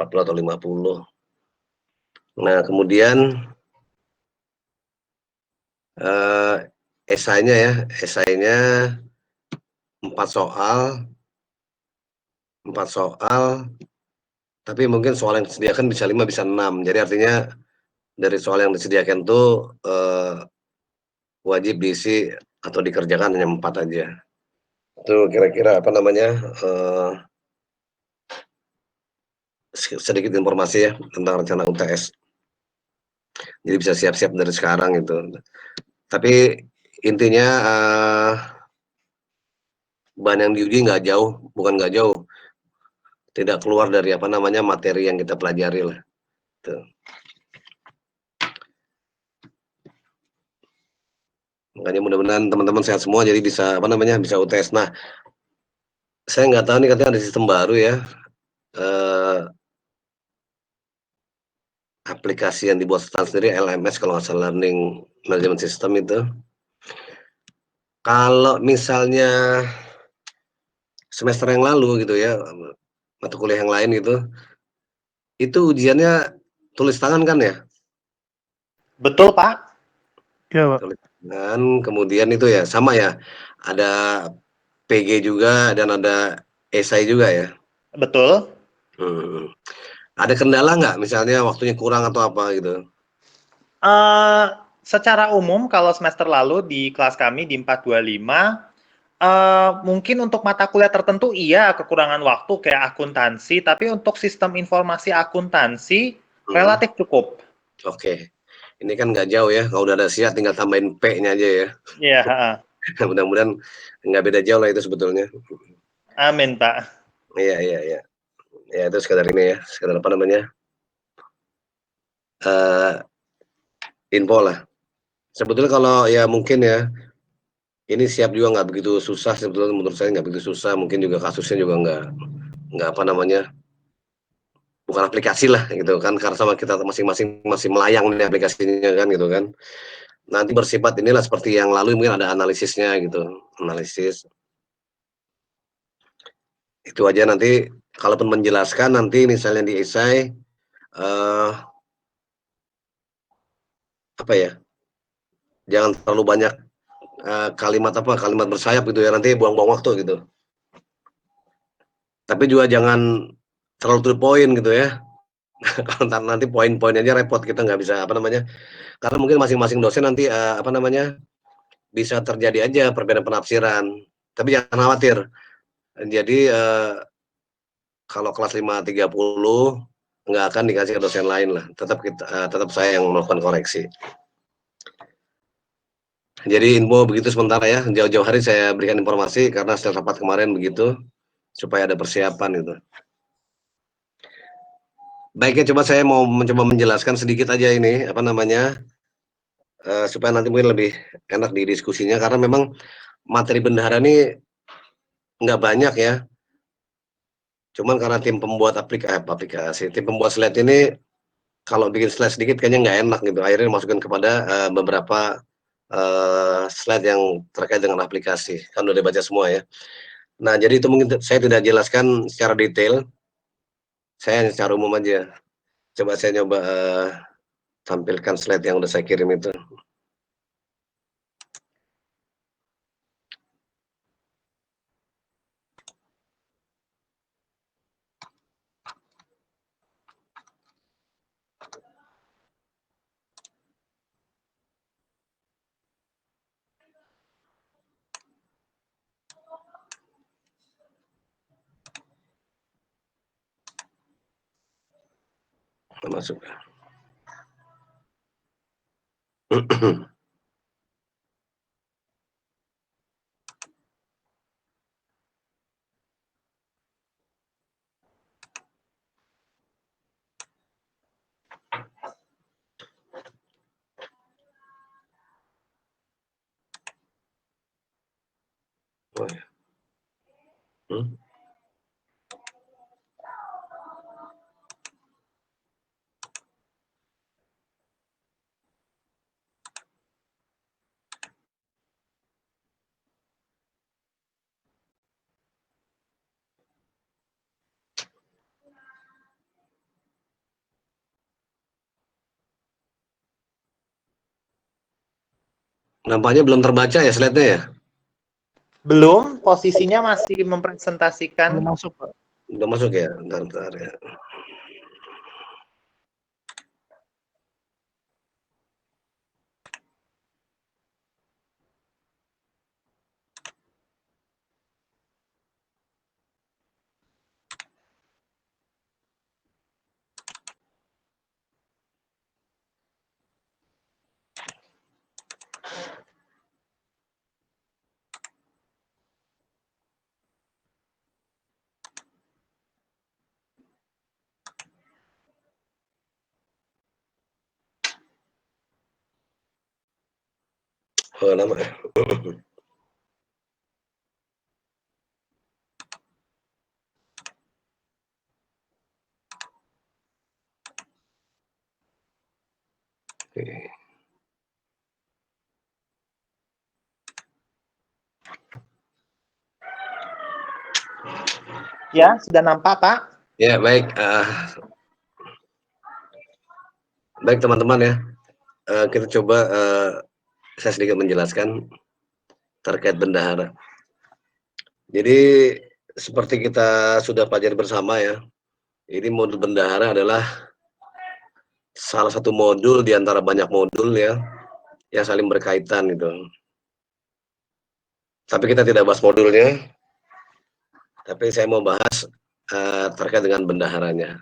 40 atau 50. Nah, kemudian, esainya ya, esainya 4 soal 4 soal, tapi mungkin soal yang disediakan bisa 5, bisa 6. Jadi artinya dari soal yang disediakan tuh, wajib diisi atau dikerjakan hanya 4 aja. Itu kira-kira apa namanya, sedikit informasi ya tentang rencana UTS. Jadi bisa siap-siap dari sekarang gitu. Tapi intinya, bahan yang diuji nggak jauh, bukan nggak jauh, tidak keluar dari apa namanya, materi yang kita pelajari lah, gitu. Makanya mudah-mudahan teman-teman sehat semua jadi bisa apa namanya, bisa UTS. Nah, saya nggak tahu nih katanya ada sistem baru ya, eee, aplikasi yang dibuat STAN sendiri LMS kalau nggak salah, Learning Management System itu. Kalau misalnya semester yang lalu gitu ya, mata kuliah yang lain gitu, itu ujiannya tulis tangan kan ya? Betul, Pak. Iya, Pak. Tulis tangan, kemudian itu ya, sama ya, ada PG juga dan ada esai juga ya? Betul. Hmm. Ada kendala nggak misalnya waktunya kurang atau apa gitu? Secara umum kalau semester lalu di kelas kami di 425, mungkin untuk mata kuliah tertentu iya kekurangan waktu kayak akuntansi, tapi untuk sistem informasi akuntansi Mhm, relatif cukup. oke. Ini kan nggak jauh ya, kalau udah ada SIA tinggal tambahin P-nya aja ya. Iya, heeh. Mudah-mudahan nggak beda jauh lah itu sebetulnya. Amin, Pak. Iya iya iya. Ya itu sekedar ini ya, sekedar apa namanya, eee, info lah. Sebetulnya kalau ya mungkin ya, ini siap juga nggak begitu susah sebetulnya menurut saya nggak begitu susah, mungkin juga kasusnya juga nggak apa namanya, bukan aplikasi lah gitu kan, karena sama kita masing-masing masih melayang nih aplikasinya kan gitu kan. Nanti bersifat inilah seperti yang lalu mungkin ada analisisnya gitu, analisis. Itu aja nanti kalaupun menjelaskan nanti misalnya di esai, eee, apa ya, jangan terlalu banyak, kalimat apa, kalimat bersayap gitu ya, nanti buang-buang waktu gitu. Tapi juga jangan terlalu to the point gitu ya, kalau entar nanti poin-poin aja repot, kita nggak bisa apa namanya, karena mungkin masing-masing dosen nanti, apa namanya, bisa terjadi aja perbedaan penafsiran. Tapi jangan khawatir, jadi, kalau kelas 5.30 nggak akan dikasih ke dosen lain lah, tetap saya yang melakukan koreksi. Jadi info begitu sementara ya, jauh-jauh hari saya berikan informasi karena setelah rapat kemarin begitu, supaya ada persiapan gitu. Baiknya coba saya mau mencoba menjelaskan sedikit aja ini, apa namanya, supaya nanti mungkin lebih enak di diskusinya karena memang materi bendahara ini nggak banyak ya, cuman karena tim pembuat aplikasi, tim pembuat slide ini kalau bikin slide sedikit kayaknya nggak enak gitu, akhirnya dimasukin kepada, beberapa, slide yang terkait dengan aplikasi, kan udah dibaca semua ya. Nah, jadi itu mungkin saya tidak jelaskan secara detail, saya hanya secara umum aja. Coba saya nyoba, tampilkan slide yang udah saya kirim itu. Masuk. Oh ya. Hmm? Nampaknya belum terbaca ya slide-nya ya? Belum, posisinya masih mempresentasikan. Belum masuk, Pak. Udah masuk ya? Bentar ya. Oh, lama ya. Oke. Ya, sudah nampak, Pak? Ya, baik. Baik teman-teman ya. Kita coba saya sedikit menjelaskan terkait bendahara. Jadi seperti kita sudah pelajari bersama ya, ini modul bendahara adalah salah satu modul di antara banyak modul ya, yang saling berkaitan gitu. Tapi kita tidak bahas modulnya, tapi saya mau bahas terkait dengan bendaharanya.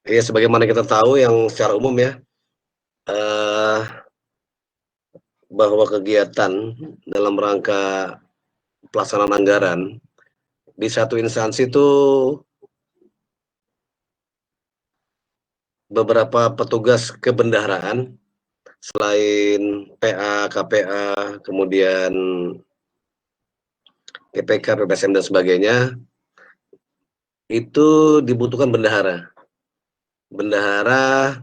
Ya, sebagaimana kita tahu yang secara umum ya, eh, bahwa kegiatan dalam rangka pelaksanaan anggaran di satu instansi itu beberapa petugas kebendaharaan selain PA, KPA, kemudian PPK, PPSM dan sebagainya, itu dibutuhkan bendahara. Bendahara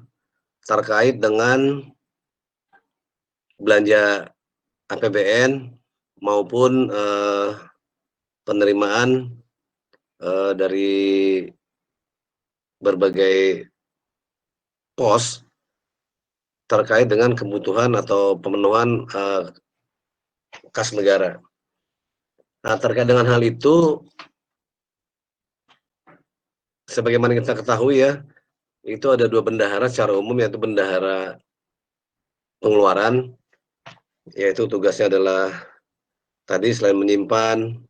terkait dengan belanja APBN maupun penerimaan dari berbagai pos terkait dengan kebutuhan atau pemenuhan kas negara. Nah, terkait dengan hal itu, sebagaimana kita ketahui ya, itu ada dua bendahara secara umum, yaitu bendahara pengeluaran, yaitu tugasnya adalah tadi selain menyimpan,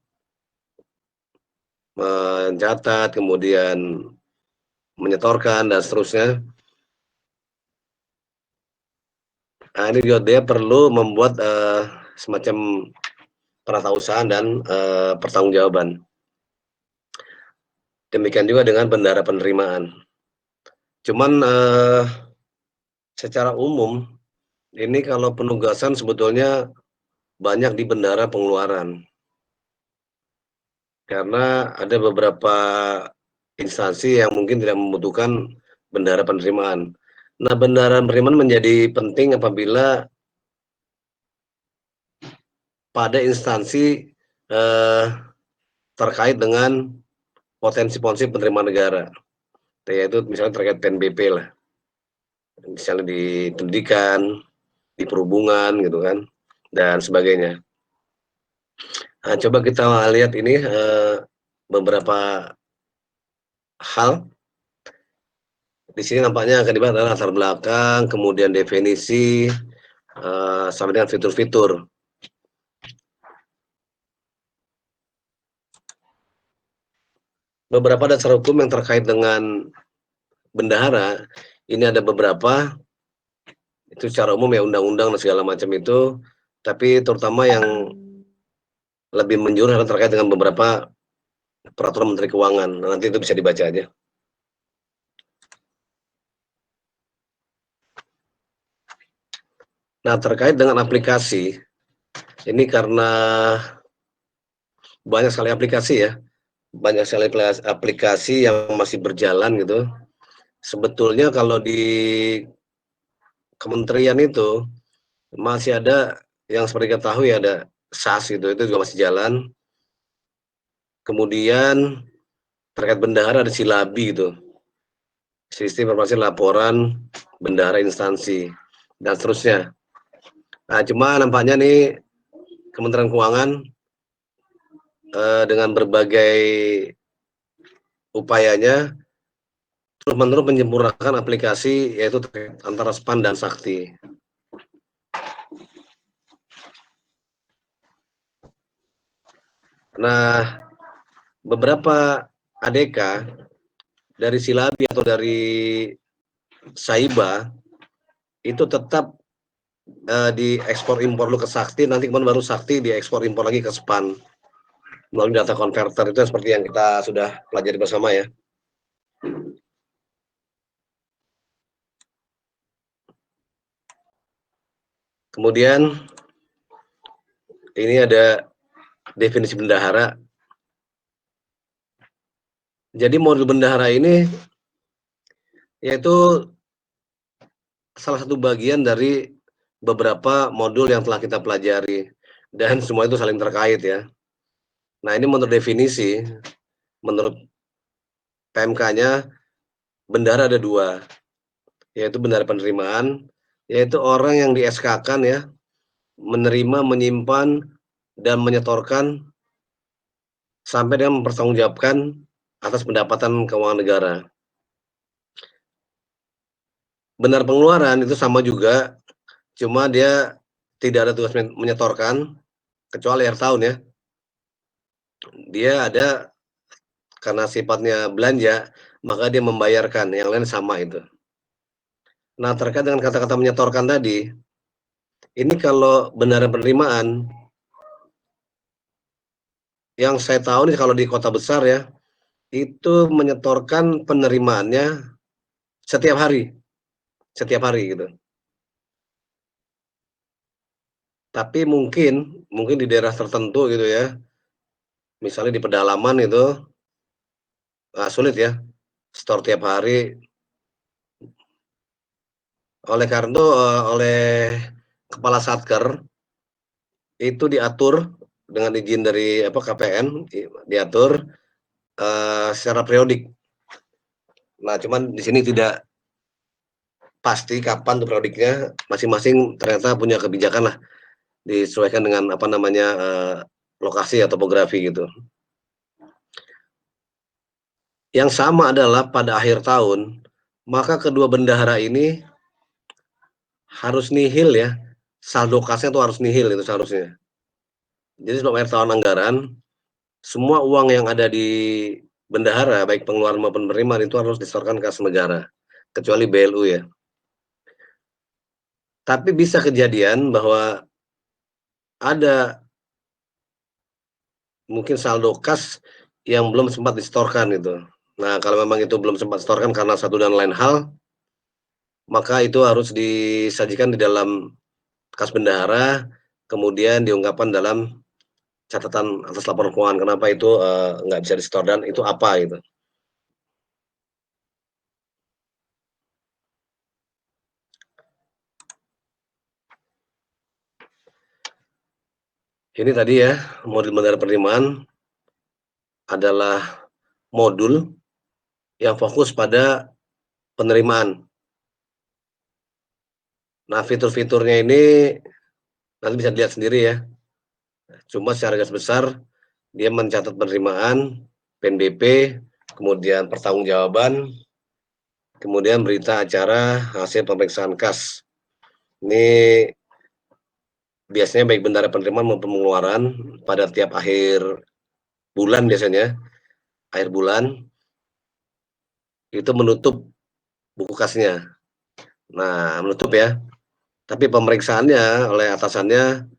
mencatat, kemudian menyetorkan dan seterusnya. Nah, ini juga dia perlu membuat semacam peratausahaan dan pertanggungjawaban. Demikian juga dengan bendahara penerimaan. Cuman secara umum ini kalau penugasan sebetulnya banyak di bendahara pengeluaran. Karena ada beberapa instansi yang mungkin tidak membutuhkan bendahara penerimaan. Nah, bendahara penerimaan menjadi penting apabila pada instansi terkait dengan potensi-potensi penerimaan negara, yaitu misalnya terkait PNBP lah, misalnya di pendidikan, di perhubungan gitu kan, dan sebagainya. Nah, coba kita lihat ini beberapa hal. Di sini nampaknya akan dibahas adalah latar belakang, kemudian definisi, sampai dengan fitur-fitur. Beberapa dasar hukum yang terkait dengan bendahara, ini ada beberapa, itu secara umum ya undang-undang dan segala macam itu, tapi terutama yang lebih menjurus adalah terkait dengan beberapa peraturan Menteri Keuangan. Nah, nanti itu bisa dibaca aja. Nah, terkait dengan aplikasi, ini karena banyak sekali aplikasi ya, banyak sekali aplikasi yang masih berjalan gitu. Sebetulnya kalau di kementerian itu masih ada yang seperti kita tahu ya, ada SAS gitu, itu juga masih jalan. Kemudian terkait bendahara ada Silabi gitu, sistem informasi laporan bendahara instansi dan seterusnya. Nah, cuma nampaknya nih Kementerian Keuangan dengan berbagai upayanya terus-menerus menyempurnakan aplikasi yaitu antara SPAN dan Sakti. Nah, beberapa ADK dari Silabi atau dari Saiba itu tetap diekspor impor dulu ke Sakti, nanti kemudian baru Sakti diekspor impor lagi ke SPAN melalui data converter. Itu seperti yang kita sudah pelajari bersama ya. Kemudian ini ada definisi bendahara. Jadi modul bendahara ini yaitu salah satu bagian dari beberapa modul yang telah kita pelajari dan semua itu saling terkait ya. Nah, ini menurut definisi, menurut PMK-nya bendahara ada dua, yaitu bendahara penerimaan, yaitu orang yang di SK-kan ya, menerima, menyimpan, dan menyetorkan sampai dengan mempertanggungjawabkan atas pendapatan keuangan negara. Benar pengeluaran itu sama juga, cuma dia tidak ada tugas menyetorkan, kecuali akhir tahun ya. Dia ada karena sifatnya belanja, maka dia membayarkan, yang lain sama itu. Nah, terkait dengan kata-kata menyetorkan tadi, ini kalau benar penerimaan, yang saya tahu nih kalau di kota besar ya, itu menyetorkan penerimaannya setiap hari gitu. Tapi mungkin di daerah tertentu gitu ya, misalnya di pedalaman itu, sulit ya, store tiap hari. Oleh karena itu, oleh kepala Satker, itu diatur dengan izin dari KPN, diatur, secara periodik. Nah, cuman di sini tidak pasti kapan tuh periodiknya, masing-masing ternyata punya kebijakan lah, disesuaikan dengan lokasi atau topografi gitu. Yang sama adalah pada akhir tahun, maka kedua bendahara ini harus nihil ya, saldo kasnya tuh harus nihil itu seharusnya. Jadi sebelum akhir tahun anggaran, semua uang yang ada di bendahara, baik pengeluaran maupun penerimaan itu harus disetorkan ke kas negara, kecuali BLU ya. Tapi bisa kejadian bahwa ada mungkin saldo kas yang belum sempat disetorkan itu. Nah, kalau memang itu belum sempat disetorkan karena satu dan lain hal, maka itu harus disajikan di dalam kas bendahara, kemudian diungkapkan dalam catatan atas laporan keuangan kenapa itu nggak bisa disetor dan itu apa gitu. Ini tadi ya, modul bendahara penerimaan adalah modul yang fokus pada penerimaan. Nah, fitur-fiturnya ini nanti bisa dilihat sendiri ya. Cuma secara garis besar dia mencatat penerimaan, PNBP, kemudian pertanggungjawaban, kemudian berita acara hasil pemeriksaan kas. Ini biasanya baik bendahara penerimaan maupun pengeluaran pada tiap akhir bulan biasanya, akhir bulan itu menutup buku kasnya. Nah, menutup ya. Tapi pemeriksaannya oleh atasannya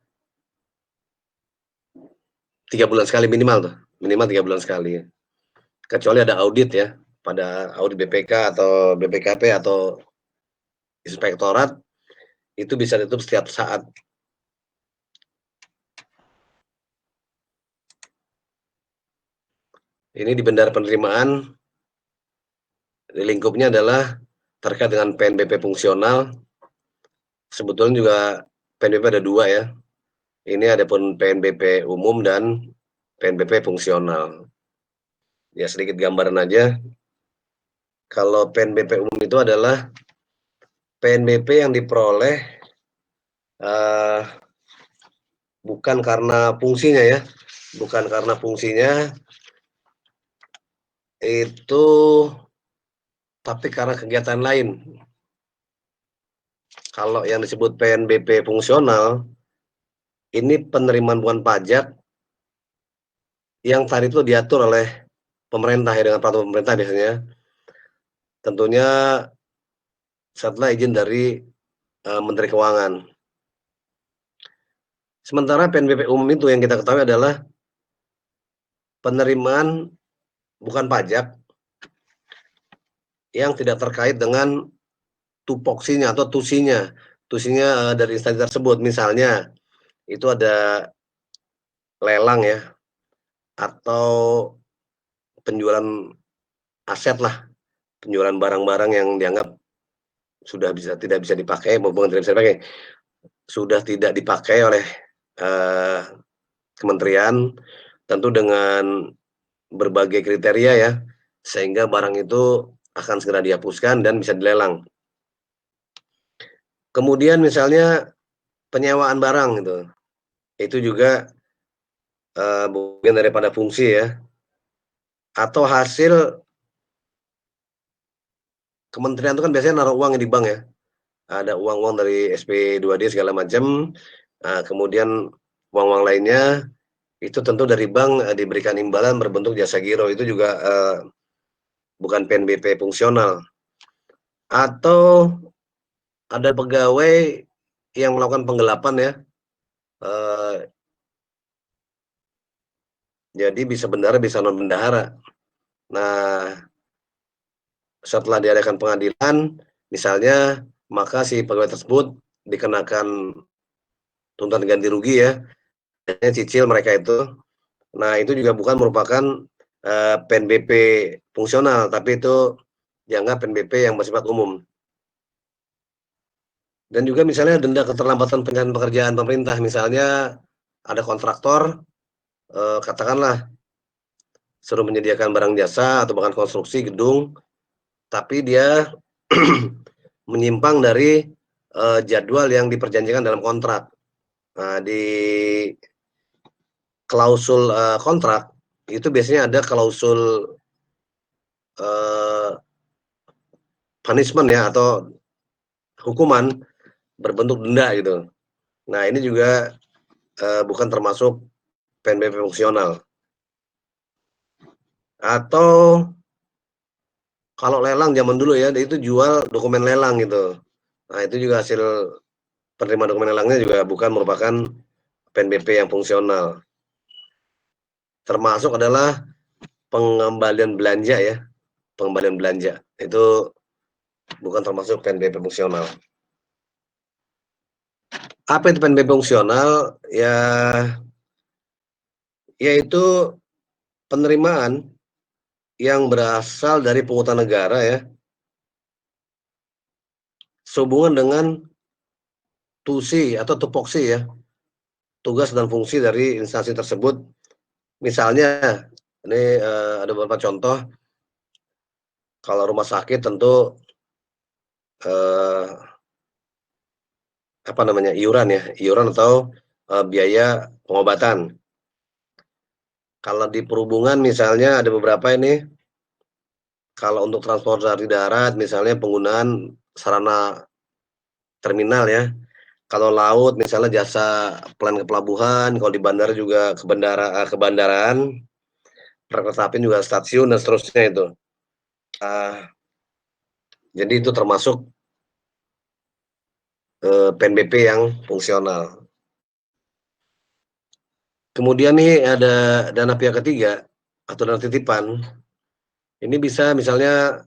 3 bulan sekali minimal 3 bulan sekali. Kecuali ada audit ya, pada audit BPK atau BPKP atau inspektorat itu bisa ditutup setiap saat. Ini di bendahara penerimaan, di lingkupnya adalah terkait dengan PNBP fungsional. Sebetulnya juga PNBP ada dua ya. Ini ada pun PNBP umum dan PNBP fungsional. Ya sedikit gambaran aja. Kalau PNBP umum itu adalah PNBP yang diperoleh bukan karena fungsinya ya, bukan karena fungsinya, itu tapi karena kegiatan lain. Kalau yang disebut PNBP fungsional, ini penerimaan bukan pajak yang tadi itu diatur oleh pemerintah ya, dengan peraturan pemerintah biasanya. Tentunya setelah izin dari, Menteri Keuangan. Sementara PNBP umum itu yang kita ketahui adalah penerimaan bukan pajak yang tidak terkait dengan tupoksinya atau tusinya. Tusinya, dari instansi tersebut. Misalnya, itu ada lelang ya, atau penjualan aset lah, penjualan barang-barang yang dianggap tidak bisa dipakai, bukan tidak bisa dipakai, sudah tidak dipakai oleh, eee, kementerian, tentu dengan berbagai kriteria ya, sehingga barang itu akan segera dihapuskan dan bisa dilelang. Kemudian misalnya penyewaan barang gitu, itu juga, bagian daripada fungsi ya, atau hasil kementerian itu kan biasanya naruh uang di bank ya, ada uang-uang dari SP2D segala macam, kemudian uang-uang lainnya itu tentu dari bank, diberikan imbalan berbentuk jasa giro, itu juga, bukan PNBP fungsional. Atau ada pegawai yang melakukan penggelapan ya, eee, jadi bisa bendahara, bisa non bendahara. Nah, setelah diadakan pengadilan, misalnya, maka si pegawai tersebut dikenakan tuntutan ganti rugi ya, biasanya cicil mereka itu. Nah, itu juga bukan merupakan, PNBP fungsional, tapi itu dianggap PNBP yang bersifat umum. Dan juga misalnya denda keterlambatan penyelesaian pekerjaan pemerintah, misalnya ada kontraktor, katakanlah suruh menyediakan barang jasa atau bahkan konstruksi gedung, tapi dia menyimpang dari, jadwal yang diperjanjikan dalam kontrak. Nah, di klausul, kontrak, itu biasanya ada klausul, eee, punishment ya, atau hukuman berbentuk denda gitu. Nah, ini juga, bukan termasuk PNBP fungsional. Atau kalau lelang zaman dulu ya, itu jual dokumen lelang gitu. Nah, itu juga hasil penerimaan dokumen lelangnya juga bukan merupakan PNBP yang fungsional. Termasuk adalah pengembalian belanja ya, pengembalian belanja. Itu bukan termasuk PNBP fungsional. Apa itu PNBP fungsional? Ya, yaitu penerimaan yang berasal dari pungutan negara ya, sehubungan dengan tusi atau tupoksi ya, tugas dan fungsi dari instansi tersebut. Misalnya, ini, ada beberapa contoh, kalau rumah sakit tentu, eee, apa namanya, iuran ya, iuran atau, biaya pengobatan. Kalau di perhubungan misalnya ada beberapa ini, kalau untuk transportasi darat misalnya penggunaan sarana terminal ya, kalau laut misalnya jasa pelayanan ke pelabuhan, kalau di bandara juga ke bandaraan, kereta api juga stasiun dan seterusnya itu. Jadi itu termasuk, PNBP yang fungsional. Kemudian nih ada dana pihak ketiga atau dana titipan, ini bisa misalnya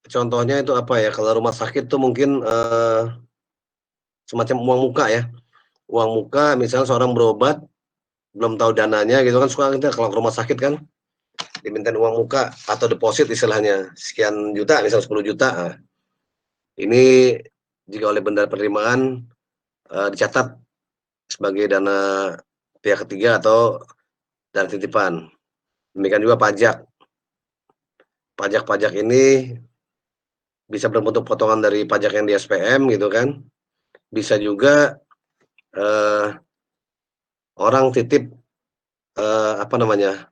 contohnya itu apa ya, kalau rumah sakit tuh mungkin, semacam uang muka ya, uang muka misalnya seorang berobat, belum tahu dananya gitu kan, suka kita kalau ke rumah sakit kan, dimintain uang muka atau deposit istilahnya, sekian juta misal 10 juta, nah, ini jika oleh benda penerimaan, dicatat sebagai dana pihak ketiga atau dana titipan. Demikian juga pajak. Pajak-pajak ini bisa berbentuk potongan dari pajak yang di SPM gitu kan, bisa juga orang titip, apa namanya,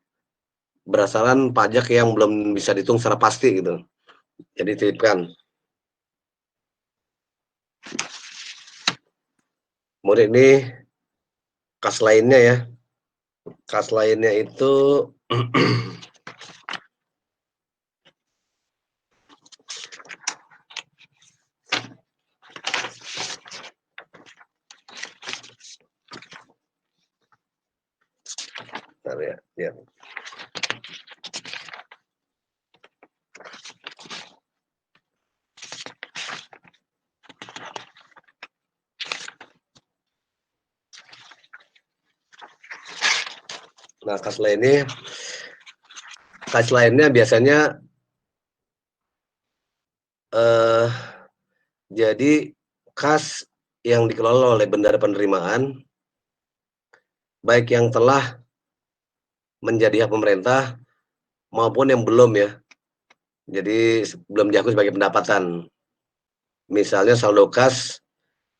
berdasarkan pajak yang belum bisa dihitung secara pasti gitu, jadi titipkan. Kemudian ini kas lainnya ya, kas lainnya itu bentar ya, lihat. Nah, kas lainnya biasanya jadi kas yang dikelola oleh bendahara penerimaan, baik yang telah menjadi hak pemerintah maupun yang belum ya. Jadi belum diakui sebagai pendapatan. Misalnya saldo kas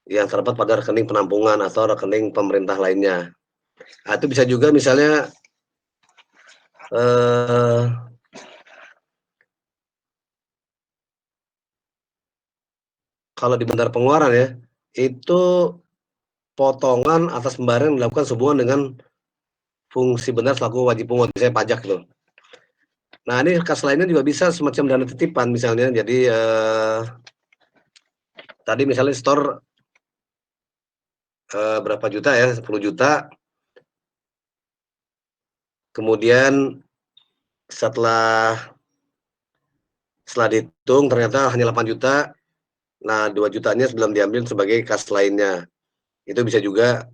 yang terdapat pada rekening penampungan atau rekening pemerintah lainnya. Nah, itu bisa juga misalnya kalau di bendahara pengeluaran ya, itu potongan atas pembayaran yang dilakukan sehubungan dengan fungsi benar selaku wajib pungut, misalnya pajak gitu. Nah, ini kas lainnya juga bisa semacam dana titipan misalnya. Jadi tadi misalnya store berapa juta ya, 10 juta. Kemudian setelah dihitung ternyata hanya 8 juta. Nah, 2 jutanya sebelum diambil sebagai kas lainnya. Itu bisa juga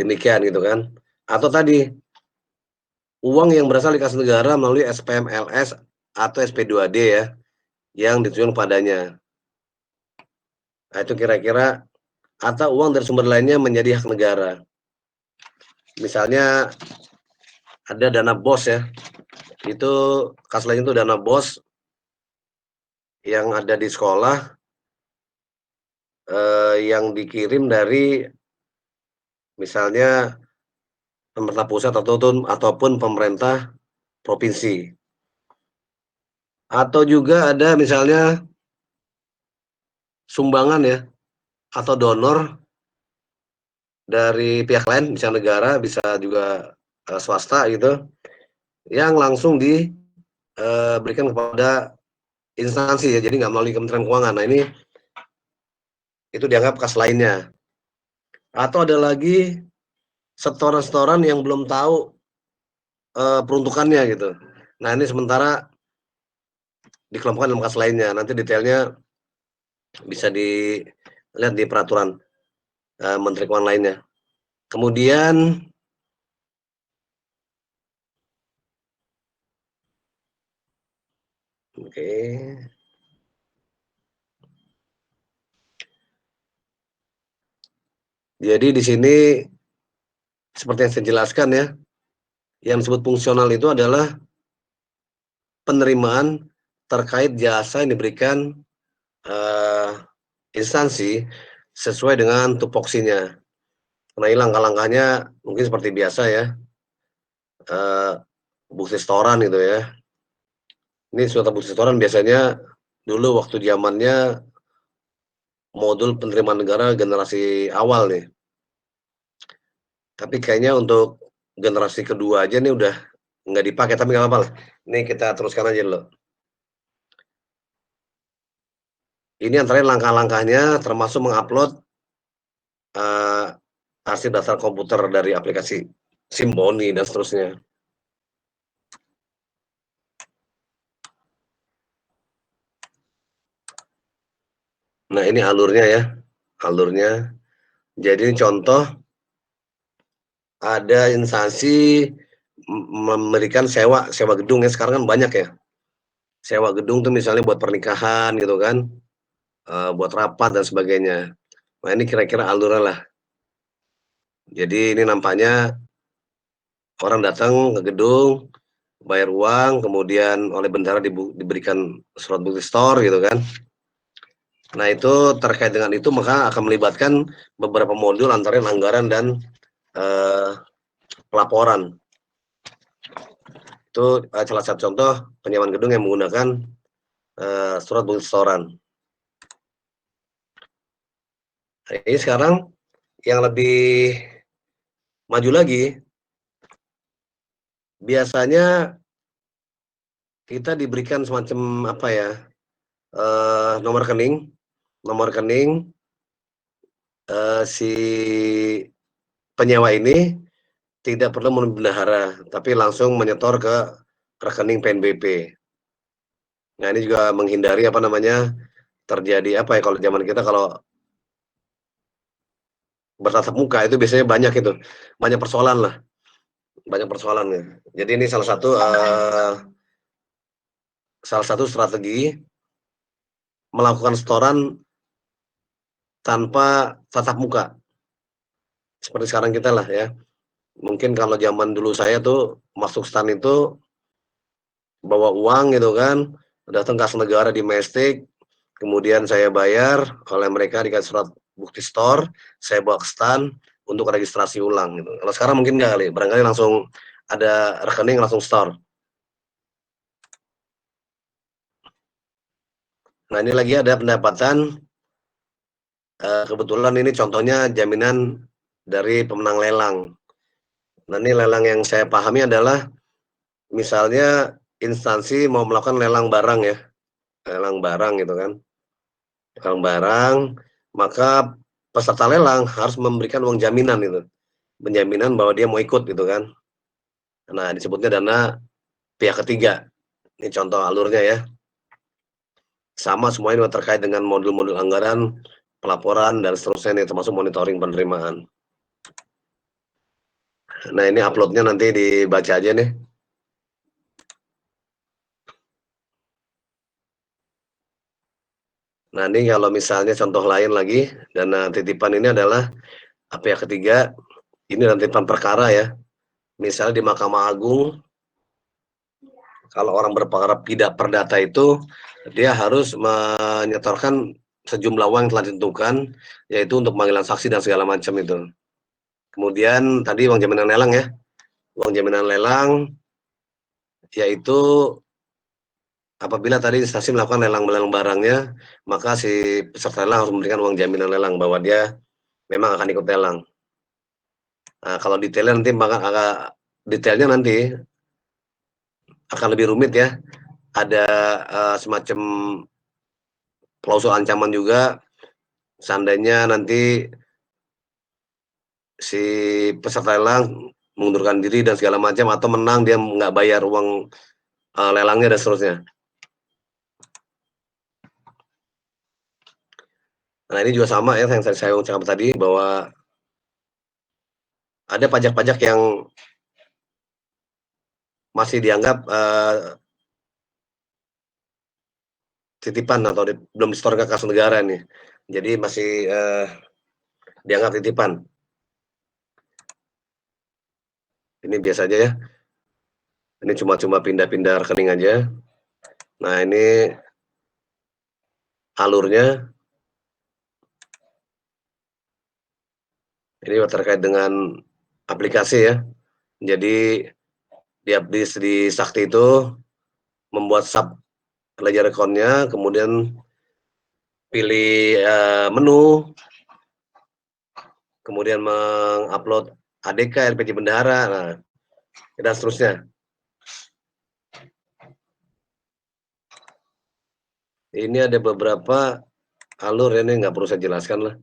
demikian gitu kan. Atau tadi uang yang berasal di kas negara melalui SPMLS atau SP2D ya, yang ditujukan padanya. Nah, itu kira-kira, atau uang dari sumber lainnya menjadi hak negara. Misalnya ada dana BOS ya, itu kas lain itu dana BOS yang ada di sekolah, yang dikirim dari misalnya pemerintah pusat ataupun pemerintah provinsi. Atau juga ada misalnya sumbangan ya, atau donor dari pihak lain, bisa negara, bisa juga swasta gitu, yang langsung diberikan kepada instansi ya, jadi nggak melalui Kementerian Keuangan. Nah, ini itu dianggap kas lainnya. Atau ada lagi setoran-setoran yang belum tahu peruntukannya gitu. Nah, ini sementara dikelompokkan dalam kas lainnya. Nanti detailnya bisa dilihat di peraturan Menteri Keuangan lainnya. Kemudian oke. Jadi di sini seperti yang saya jelaskan ya, yang disebut fungsional itu adalah penerimaan terkait jasa yang diberikan instansi sesuai dengan tupoksinya. Nah, ini langkah-langkahnya mungkin seperti biasa ya, bukti setoran gitu ya. Ini suatu bukti setoran biasanya dulu waktu zamannya modul penerimaan negara generasi awal nih. Tapi kayaknya untuk generasi kedua aja nih udah nggak dipakai, tapi nggak apa-apa lah. Ini kita teruskan aja dulu. Ini antara langkah-langkahnya termasuk mengupload arsip dasar komputer dari aplikasi Simboni dan seterusnya. Nah, ini alurnya ya, alurnya. Jadi ini contoh ada instansi memberikan sewa gedung ya, sekarang kan banyak ya. Sewa gedung tuh misalnya buat pernikahan gitu kan, buat rapat dan sebagainya. Nah, ini kira-kira alurnya lah. Jadi ini nampaknya orang datang ke gedung, bayar uang, kemudian oleh bendahara diberikan surat bukti store gitu kan. Nah, itu terkait dengan itu maka akan melibatkan beberapa modul antara anggaran dan pelaporan. Itu salah satu contoh penyewaan gedung yang menggunakan surat bukti setoran. Nah, ini sekarang yang lebih maju lagi, biasanya kita diberikan semacam apa ya, nomor rekening si penyewa ini tidak perlu membendahara, tapi langsung menyetor ke rekening PNBP. Nah, ini juga menghindari apa namanya, terjadi apa ya, kalau zaman kita kalau bertatap muka itu biasanya banyak persoalan lah, banyak persoalannya. Jadi ini salah satu strategi melakukan setoran tanpa tatap muka, seperti sekarang kita lah ya. Mungkin kalau zaman dulu saya tuh masuk stan itu bawa uang gitu kan, datang kas negara di Majestic, kemudian saya bayar oleh mereka dikasih surat bukti store, saya bawa ke stan untuk registrasi ulang gitu. Kalau sekarang mungkin nggak kali, barangkali langsung ada rekening langsung store. Nah, ini lagi ada pendapatan, kebetulan ini contohnya jaminan dari pemenang lelang. Nah, ini lelang yang saya pahami adalah misalnya instansi mau melakukan lelang barang ya, lelang barang gitu kan, lelang barang, maka peserta lelang harus memberikan uang jaminan itu, penjaminan bahwa dia mau ikut gitu kan. Nah, disebutnya dana pihak ketiga. Ini contoh alurnya ya. Sama semua ini terkait dengan modul-modul anggaran, pelaporan dan seterusnya nih, termasuk monitoring penerimaan. Nah, ini uploadnya nanti dibaca aja nih. Nah, ini kalau misalnya contoh lain lagi, dana titipan ini adalah pihak ketiga, ini dana titipan perkara ya. Misalnya di Mahkamah Agung, kalau orang berharap tidak perdata itu, dia harus menyetorkan sejumlah uang yang telah ditentukan, yaitu untuk panggilan saksi dan segala macam itu. Kemudian tadi uang jaminan lelang ya, uang jaminan lelang, yaitu apabila tadi instansi melakukan lelang barangnya, maka si peserta lelang harus memberikan uang jaminan lelang bahwa dia memang akan ikut lelang. Nah, kalau detailnya nanti akan lebih rumit ya. Ada semacam klausul ancaman juga, seandainya nanti si peserta lelang mengundurkan diri dan segala macam, atau menang dia nggak bayar uang lelangnya dan seterusnya. Nah, ini juga sama ya yang saya ucapkan tadi, bahwa ada pajak-pajak yang masih dianggap titipan atau belum disetorkan ke kas negara nih. Jadi masih dianggap titipan. Ini biasa aja ya. Ini cuma pindah-pindah rekening aja. Nah, ini alurnya. Ini terkait dengan aplikasi ya. Jadi di Sakti itu membuat sub ledger account-nya, kemudian pilih menu, kemudian mengupload ADK, LPG bendahara, nah, dan seterusnya. Ini ada beberapa alur ya, ini nggak perlu saya jelaskan lah.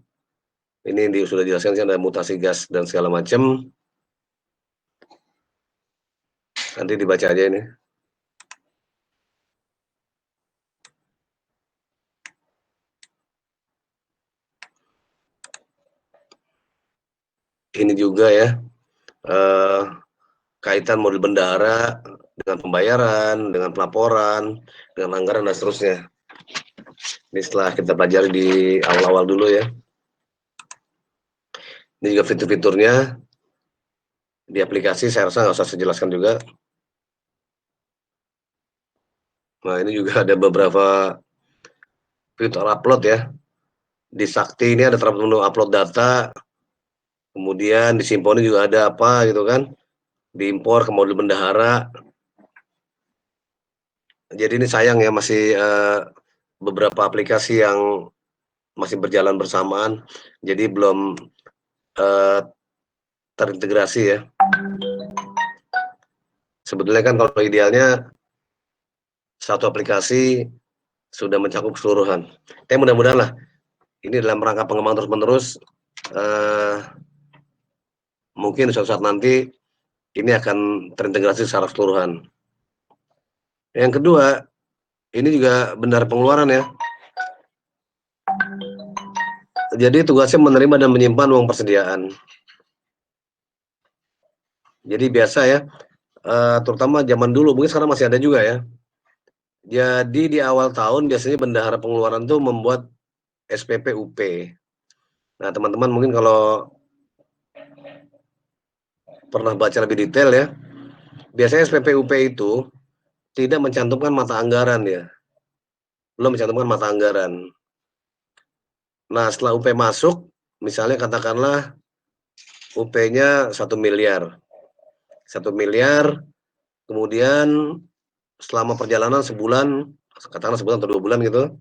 Ini sudah dijelaskan sih, ada mutasi gas dan segala macam. Nanti dibaca aja ini. Ini juga ya, kaitan modul bendahara dengan pembayaran, dengan pelaporan, dengan anggaran dan seterusnya. Ini setelah kita pelajari di awal-awal dulu ya. Ini juga fitur-fiturnya di aplikasi, saya rasa nggak usah saya jelaskan juga. Nah, ini juga ada beberapa fitur upload ya. di Sakti ini ada terhadap menu upload data, kemudian di Simponi juga ada apa gitu kan, diimpor ke modul bendahara. Jadi ini sayang ya masih, beberapa aplikasi yang masih berjalan bersamaan, jadi belum, eee, terintegrasi ya. Sebetulnya kan kalau idealnya satu aplikasi sudah mencakup keseluruhan. Tapi mudah-mudahan lah ini dalam rangka pengembangan terus-menerus, eee, mungkin suatu saat nanti ini akan terintegrasi secara keseluruhan. Yang kedua, ini juga bendahara pengeluaran ya. Jadi tugasnya menerima dan menyimpan uang persediaan. Jadi biasa ya, terutama zaman dulu, mungkin sekarang masih ada juga ya. Jadi di awal tahun biasanya bendahara pengeluaran tuh membuat SPP UP. Nah, teman-teman mungkin kalau pernah baca lebih detail ya, biasanya SPP UP itu tidak mencantumkan mata anggaran ya, belum mencantumkan mata anggaran. Nah, setelah UP masuk, misalnya katakanlah UP-nya 1 miliar, 1 miliar, kemudian selama perjalanan sebulan, katakanlah sebulan atau 2 bulan gitu,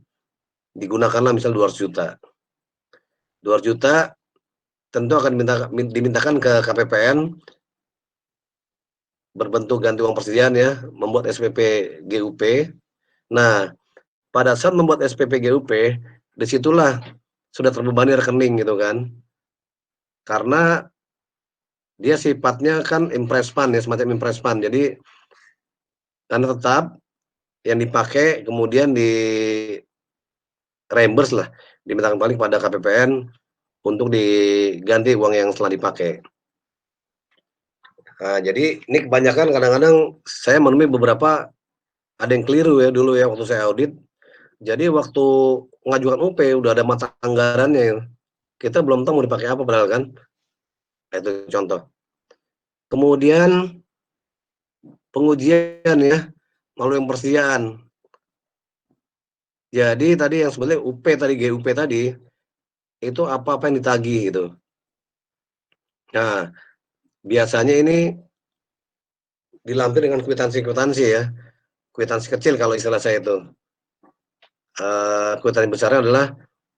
digunakanlah misal 200 juta. 200 juta tentu akan dimintakan ke KPPN berbentuk ganti uang persediaan ya, membuat SPP GUP. Nah, pada saat membuat SPP GUP, disitulah sudah terbebani rekening gitu kan. Karena dia sifatnya kan impress fund ya, semacam impress fund. Jadi karena tetap yang dipakai kemudian reimburse lah, dimintakan balik pada KPPN untuk diganti uang yang setelah dipakai. Nah, jadi ini kebanyakan kadang-kadang saya menemui beberapa ada yang keliru ya dulu ya waktu saya audit. Jadi waktu mengajukan UP udah ada mata anggarannya ya. Kita belum tahu mau dipakai apa padahal kan. Nah, itu contoh. Kemudian pengujian ya melalui persediaan. Jadi tadi yang sebenarnya UP tadi, GUP tadi, itu apa-apa yang ditagih gitu. Nah, biasanya ini dilampir dengan kwitansi-kwitansi ya, kwitansi kecil kalau istilah saya itu. Kwitansi besarnya adalah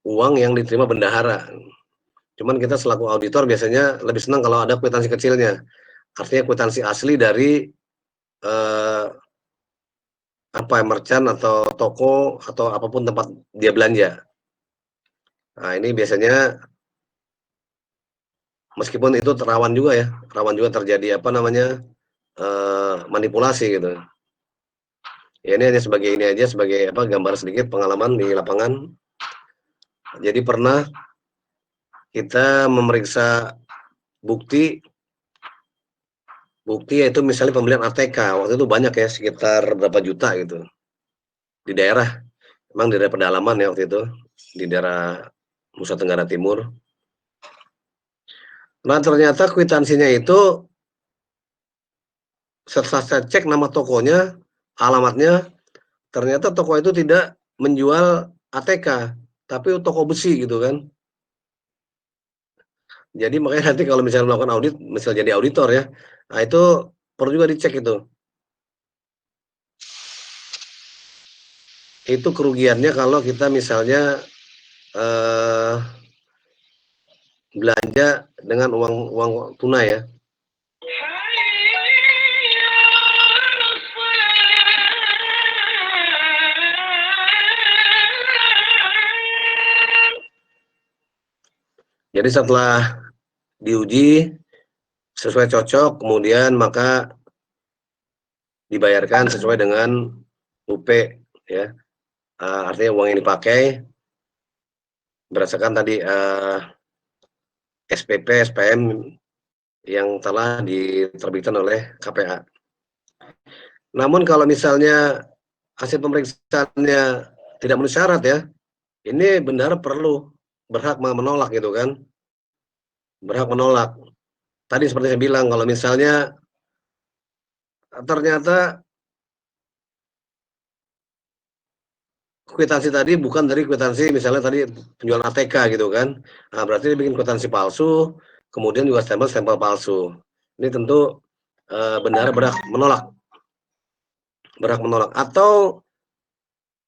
uang yang diterima bendahara. Cuman kita selaku auditor biasanya lebih senang kalau ada kwitansi kecilnya. Artinya kwitansi asli dari, eee, apa, merchant atau toko atau apapun tempat dia belanja. Nah, ini biasanya meskipun itu rawan juga ya, rawan juga terjadi apa namanya, manipulasi gitu. Ya ini hanya sebagai ini aja, sebagai apa, gambar sedikit pengalaman di lapangan. Jadi pernah kita memeriksa bukti bukti yaitu misalnya pembelian ATK, waktu itu banyak ya, sekitar berapa juta gitu, di daerah, memang di daerah pedalaman ya waktu itu, di daerah Nusa Tenggara Timur. Nah ternyata kwitansinya itu setelah saya cek nama tokonya, alamatnya, ternyata toko itu tidak menjual ATK, tapi toko besi gitu kan. Jadi makanya nanti kalau misalnya melakukan audit, misal jadi auditor ya, nah itu perlu juga dicek itu. Itu kerugiannya kalau kita misalnya, eee, belanja dengan uang uang tunai ya. Jadi setelah diuji sesuai cocok, kemudian maka dibayarkan sesuai dengan UP ya, artinya uang yang dipakai berdasarkan tadi, SPP, SPM yang telah diterbitkan oleh KPA. Namun kalau misalnya hasil pemeriksaannya tidak memenuhi syarat ya, ini bendahara berhak menolak gitu kan, berhak menolak. Tadi seperti saya bilang kalau misalnya ternyata kwitansi tadi bukan dari kwitansi misalnya tadi penjualan ATK gitu kan. Nah, berarti dia bikin kwitansi palsu, kemudian juga stempel palsu. Ini tentu bendahara berhak menolak atau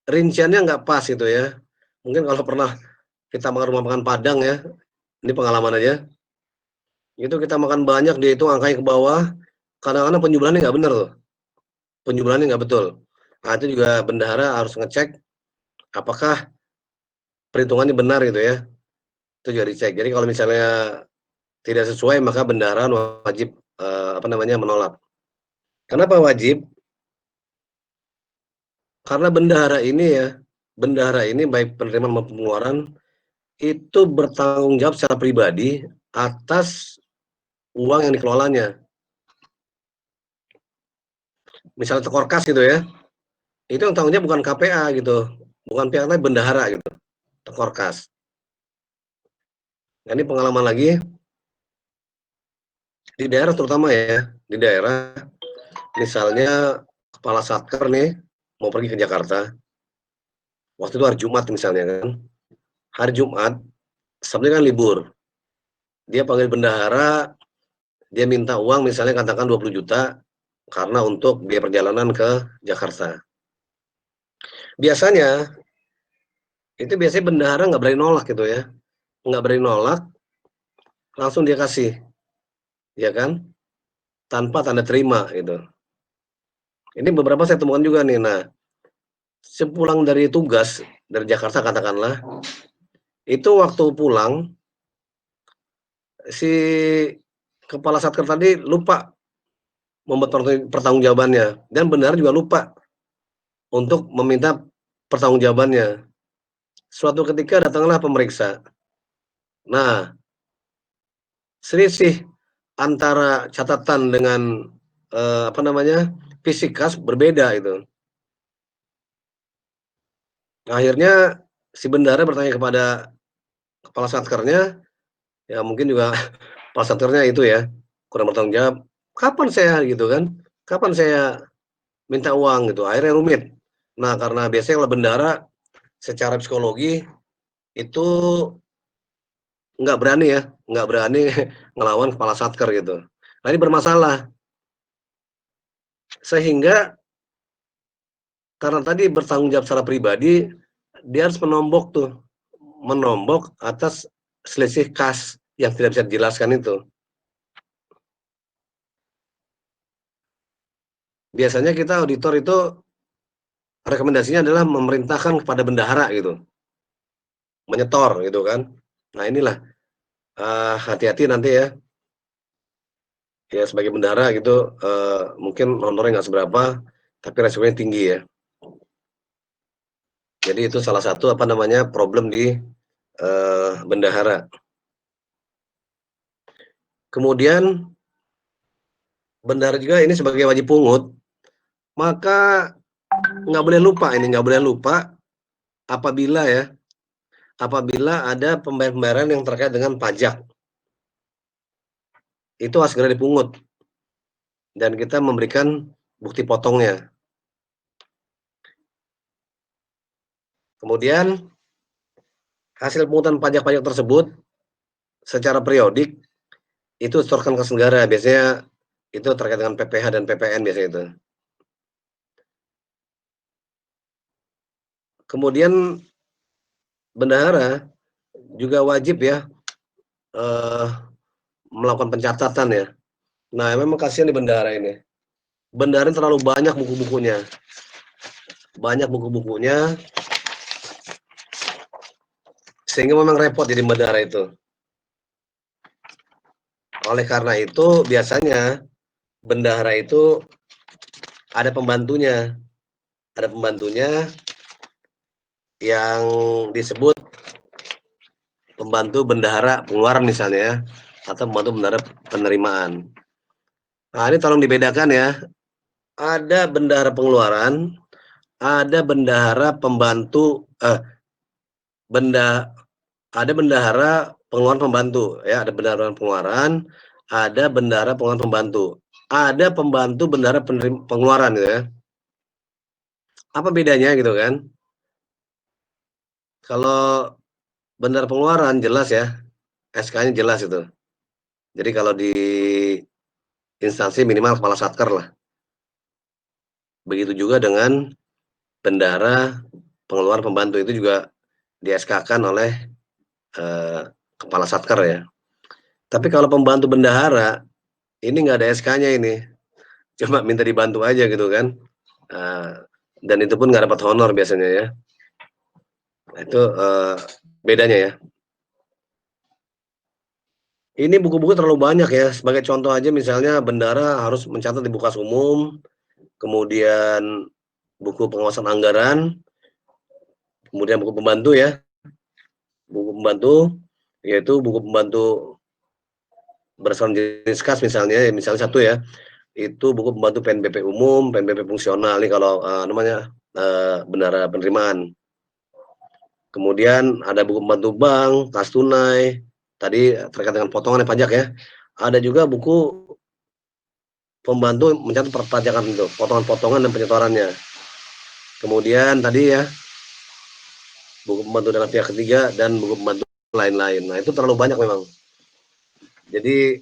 rinciannya nggak pas gitu ya. Mungkin kalau pernah kita makan rumah makan Padang ya, ini pengalaman aja, itu kita makan banyak dia itu angkanya ke bawah, kadang-kadang penjumlahannya nggak bener tuh, penjumlahannya nggak betul. Nah, itu juga bendahara harus ngecek apakah perhitungannya benar gitu ya, itu juga dicek. Jadi kalau misalnya tidak sesuai maka bendahara wajib menolak. Kenapa wajib? Karena bendahara ini baik penerimaan maupun pengeluaran itu bertanggung jawab secara pribadi atas uang yang dikelolanya. Misalnya tekor kas gitu ya, itu yang tanggung jawab bukan KPA gitu, bukan pihak lain, bendahara gitu, tekor kas. Nah, ini pengalaman lagi di daerah terutama ya, di daerah misalnya kepala satker nih mau pergi ke Jakarta, waktu itu hari Jumat misalnya kan, hari Jumat, Sabtu kan libur, dia panggil bendahara, dia minta uang misalnya katakan 20 juta karena untuk biaya perjalanan ke Jakarta. Biasanya itu biasanya bendahara nggak berani nolak gitu ya, nggak berani nolak, langsung dia kasih, ya kan, tanpa tanda terima gitu. Ini beberapa saya temukan juga nih. Nah, sepulang dari tugas dari Jakarta katakanlah, itu waktu pulang si kepala satker tadi lupa membuat pertanggungjawabannya dan benar juga lupa untuk meminta pertanggungjawabannya. Suatu ketika datanglah pemeriksa. Nah, selisih antara catatan dengan fisik kas berbeda itu. Akhirnya si bendahara bertanya kepada kepala satkernya, ya mungkin juga kepala satkernya itu ya kurang bertanggung jawab. Kapan saya gitu kan? Kapan saya minta uang gitu? Akhirnya rumit. Nah, karena biasanya kalau bendahara secara psikologi itu nggak berani ya, nggak berani ngelawan kepala satker gitu. Nah, ini bermasalah sehingga karena tadi bertanggung jawab secara pribadi, dia harus menombok atas selisih kas yang tidak bisa dijelaskan itu. Biasanya kita auditor itu rekomendasinya adalah memerintahkan kepada bendahara gitu, menyetor gitu kan. Nah inilah hati-hati nanti ya, ya sebagai bendahara gitu mungkin honornya nggak seberapa, tapi resikonya tinggi ya. Jadi itu salah satu problem di bendahara. Kemudian bendahara juga ini sebagai wajib pungut, maka nggak boleh lupa apabila ya, apabila ada pembayaran yang terkait dengan pajak, itu harus segera dipungut dan kita memberikan bukti potongnya. Kemudian hasil pungutan pajak-pajak tersebut secara periodik itu setorkan ke negara, biasanya itu terkait dengan PPh dan PPN biasanya itu. Kemudian bendahara juga wajib ya melakukan pencatatan ya. Nah, memang kasihan di bendahara ini. Bendahara terlalu banyak buku-bukunya. Banyak buku-bukunya sehingga memang repot jadi bendahara itu. Oleh karena itu biasanya bendahara itu ada pembantunya. Ada pembantunya yang disebut pembantu bendahara pengeluaran misalnya ya, atau pembantu bendahara penerimaan. Nah, ini tolong dibedakan ya. Ada bendahara pengeluaran, ada bendahara pembantu benda ada bendahara pengeluaran pembantu ya, ada bendahara pengeluaran, ada bendahara pengeluaran pembantu. Ada pembantu bendahara pengeluaran gitu ya. Apa bedanya gitu kan? Kalau bendahara pengeluaran jelas ya, SK-nya jelas itu. Jadi kalau di instansi minimal kepala satker lah. Begitu juga dengan bendahara pengeluaran pembantu itu juga di SK-kan oleh kepala satker ya. Tapi kalau pembantu bendahara ini nggak ada SK-nya ini, cuma minta dibantu aja gitu kan. Dan itu pun nggak dapat honor biasanya ya. Itu bedanya ya. Ini buku-buku terlalu banyak ya. Sebagai contoh aja misalnya bendahara harus mencatat di Bukas Umum, kemudian buku pengawasan anggaran, kemudian buku pembantu ya. Buku pembantu yaitu buku pembantu berdasarkan jenis kas misalnya satu ya, itu buku pembantu PNBP umum, PNBP fungsional ini kalau namanya bendahara penerimaan. Kemudian ada buku pembantu bank, kas tunai, tadi terkait dengan potongan pajak ya. Ada juga buku pembantu mencatat perpajakan itu, potongan-potongan dan penyetorannya. Kemudian tadi ya, buku pembantu dana pihak ketiga dan buku pembantu lain-lain. Nah, itu terlalu banyak memang. Jadi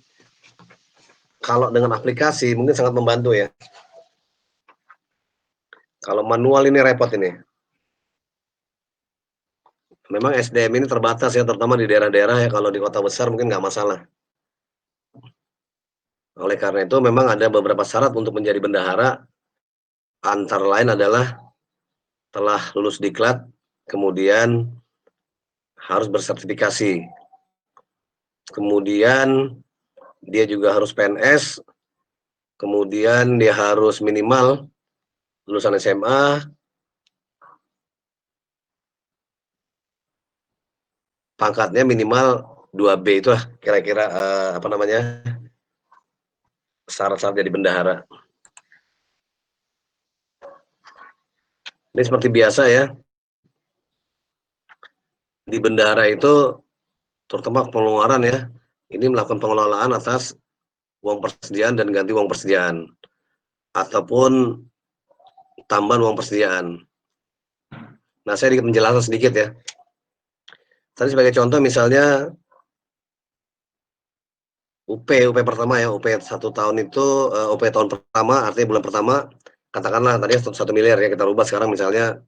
kalau dengan aplikasi mungkin sangat membantu ya. Kalau manual ini repot ini. Memang SDM ini terbatas ya, terutama di daerah-daerah ya. Kalau di kota besar mungkin nggak masalah. Oleh karena itu memang ada beberapa syarat untuk menjadi bendahara, antara lain adalah telah lulus diklat, kemudian harus bersertifikasi. Kemudian dia juga harus PNS, kemudian dia harus minimal lulusan SMA, pangkatnya minimal 2B itulah kira-kira apa namanya syarat-syarat jadi bendahara. Ini seperti biasa ya, di bendahara itu terutama pengeluaran ya, ini melakukan pengelolaan atas uang persediaan dan ganti uang persediaan, ataupun tambahan uang persediaan. Nah, saya menjelaskan sedikit ya. Tadi sebagai contoh misalnya UP pertama ya, UP 1 tahun itu, UP tahun pertama artinya bulan pertama, katakanlah tadi 1 miliar ya, kita rubah sekarang misalnya,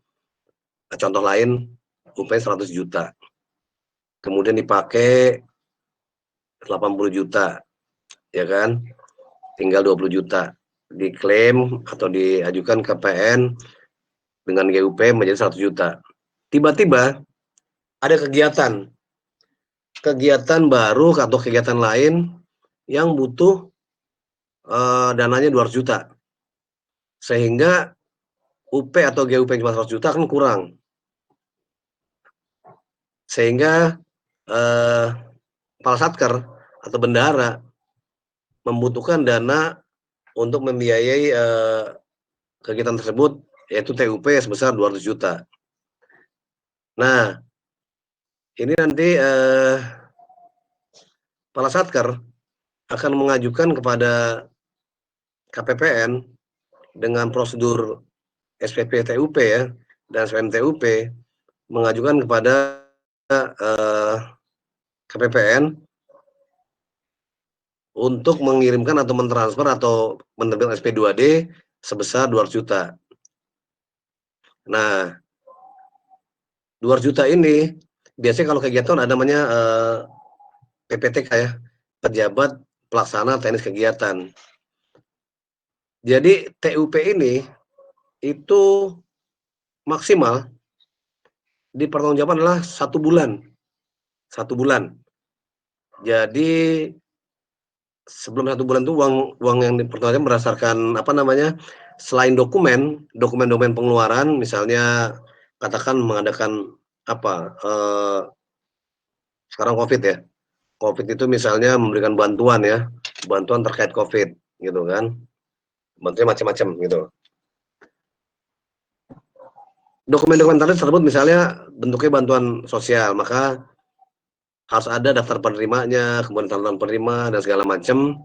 contoh lain UP 100 juta, kemudian dipakai 80 juta, ya kan, tinggal 20 juta, diklaim atau diajukan ke PN dengan GUP menjadi 100 juta. Tiba-tiba ada kegiatan baru atau kegiatan lain yang butuh dananya 200 juta. Sehingga UP atau GUP cuma 100 juta kan kurang. Sehingga kepala satker atau bendahara membutuhkan dana untuk membiayai kegiatan tersebut, yaitu TUP sebesar 200 juta. Nah, ini nanti kepala satker akan mengajukan kepada KPPN dengan prosedur SPP TUP ya, dan SPM TUP mengajukan kepada KPPN untuk mengirimkan atau mentransfer atau menerbitkan SP2D sebesar 200 juta. Nah, 200 juta ini biasanya kalau kegiatan ada namanya PPTK ya, pejabat pelaksana teknis kegiatan. Jadi TUP ini itu maksimal dipertanggungjawabkan adalah 1 bulan. 1 bulan. Jadi sebelum 1 bulan itu uang yang dipertanggungjawabkan berdasarkan apa namanya, selain dokumen pengeluaran misalnya katakan mengadakan apa, sekarang COVID ya, COVID itu misalnya memberikan bantuan ya, bantuan terkait COVID gitu kan, bantuannya macam-macam gitu. Dokumen-dokumen tersebut misalnya bentuknya bantuan sosial, maka harus ada daftar penerimanya, kemudian tanda penerima dan segala macam.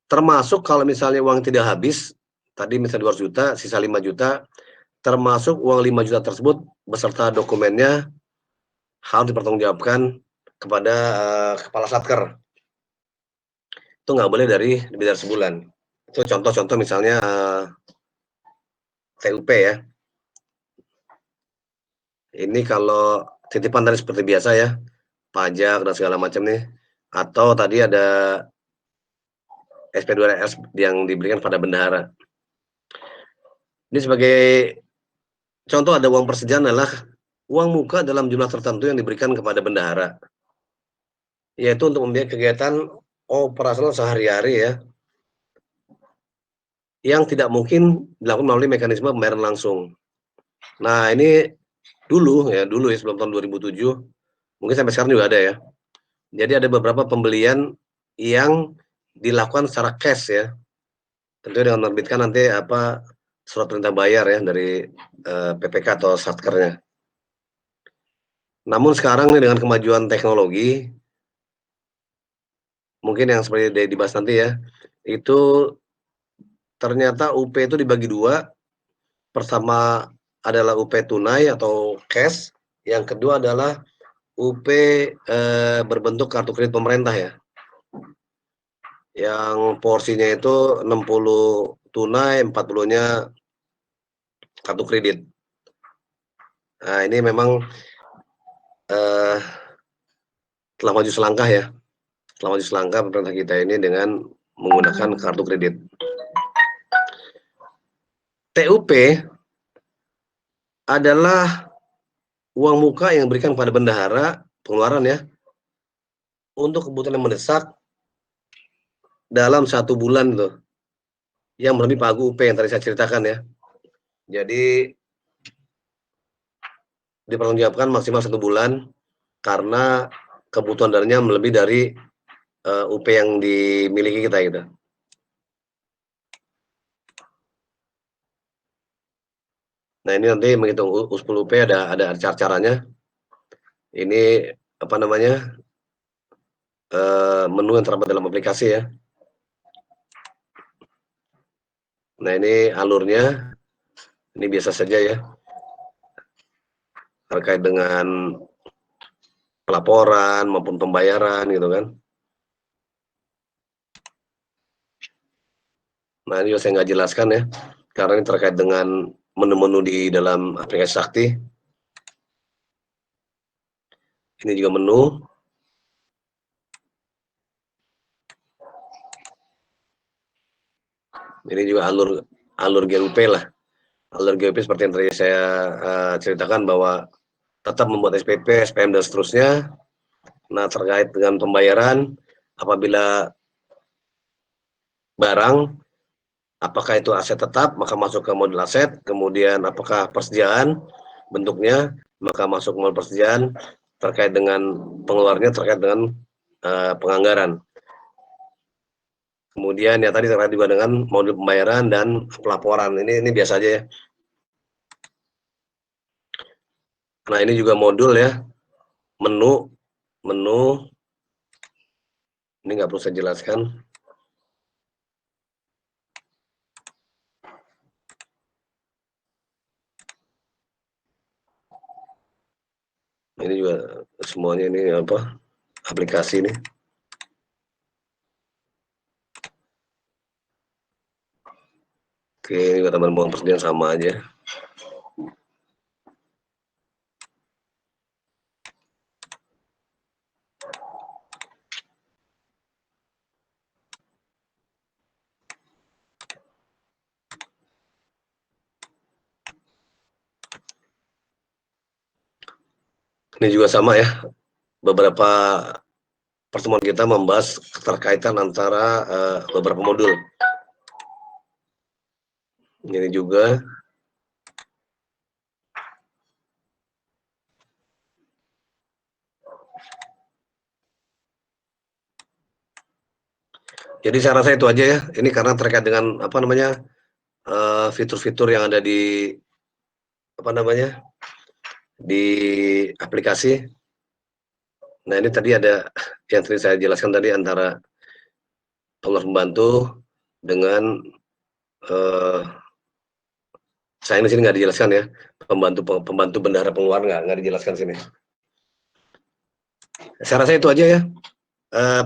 Termasuk kalau misalnya uang tidak habis, tadi misalnya 200 juta, sisa 5 juta, termasuk uang 5 juta tersebut beserta dokumennya harus dipertanggungjawabkan kepada kepala satker. Itu nggak boleh lebih dari sebulan. Itu contoh-contoh misalnya TUP ya. Ini kalau titipan tadi seperti biasa ya, pajak dan segala macam nih. Atau tadi ada SP2RS yang diberikan pada bendahara. Ini sebagai contoh ada uang persediaan adalah uang muka dalam jumlah tertentu yang diberikan kepada bendahara. Yaitu untuk membiayai kegiatan operasional sehari-hari ya, yang tidak mungkin dilakukan melalui mekanisme pembayaran langsung. Nah ini dulu ya sebelum tahun 2007, mungkin sampai sekarang juga ada ya. Jadi ada beberapa pembelian yang dilakukan secara cash ya, tentunya dengan menerbitkan nanti surat perintah bayar ya dari PPK atau satkernya. Namun sekarang nih dengan kemajuan teknologi, mungkin yang seperti dibahas nanti ya, itu ternyata UP itu dibagi dua. Pertama adalah UP tunai atau cash, yang kedua adalah UP berbentuk kartu kredit pemerintah ya. Yang porsinya itu 60 tunai, 40-nya kartu kredit. Nah ini memang telah maju selangkah ya. Telah maju selangkah pemerintah kita ini dengan menggunakan kartu kredit. TUP adalah uang muka yang diberikan kepada bendahara, pengeluaran ya, untuk kebutuhan yang mendesak dalam 1 bulan tuh, yang melebihi pagu UP yang tadi saya ceritakan ya. Jadi dipertanggungjawabkan maksimal 1 bulan karena kebutuhan dananya melebihi dari UP yang dimiliki kita gitu. Nah ini nanti menghitung U10 UP ada caranya. Ini apa namanya, menu yang terdapat dalam aplikasi ya. Nah ini alurnya, ini biasa saja ya, terkait dengan pelaporan maupun pembayaran gitu kan. Nah ini juga saya nggak jelaskan ya, karena ini terkait dengan menu-menu di dalam aplikasi Sakti. Ini juga menu. Ini juga alur GUP lah. Alur GUP seperti yang tadi saya ceritakan bahwa tetap membuat SPP, SPM dan seterusnya. Nah terkait dengan pembayaran, apabila barang, apakah itu aset tetap, maka masuk ke modul aset, kemudian apakah persediaan bentuknya, maka masuk ke modul persediaan, terkait dengan pengeluarannya, terkait dengan penganggaran. Kemudian ya tadi terkait juga dengan modul pembayaran dan pelaporan, ini biasa aja ya. Nah ini juga modul ya, menu, ini nggak perlu saya jelaskan. Ini juga semuanya ini aplikasi nih. Oke, ini juga tambahan persediaan sama aja. Ini juga sama ya, beberapa pertemuan kita membahas keterkaitan antara beberapa modul. Ini juga. Jadi saya rasa itu aja ya. Ini karena terkait dengan fitur-fitur yang ada di di aplikasi. Nah ini tadi ada yang tadi saya jelaskan tadi antara pengeluaran pembantu dengan Sayang di sini nggak dijelaskan ya, pembantu bendahara pengeluaran nggak dijelaskan sini. Saya rasa itu aja ya,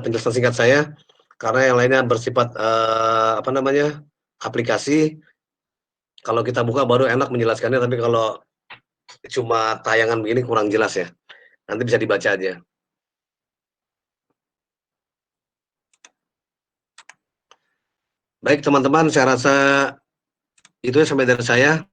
penjelasan singkat saya, karena yang lainnya bersifat, aplikasi. Kalau kita buka baru enak menjelaskannya, tapi kalau cuma tayangan begini kurang jelas ya. Nanti bisa dibaca aja. Baik teman-teman, saya rasa itu ya sampai dari saya.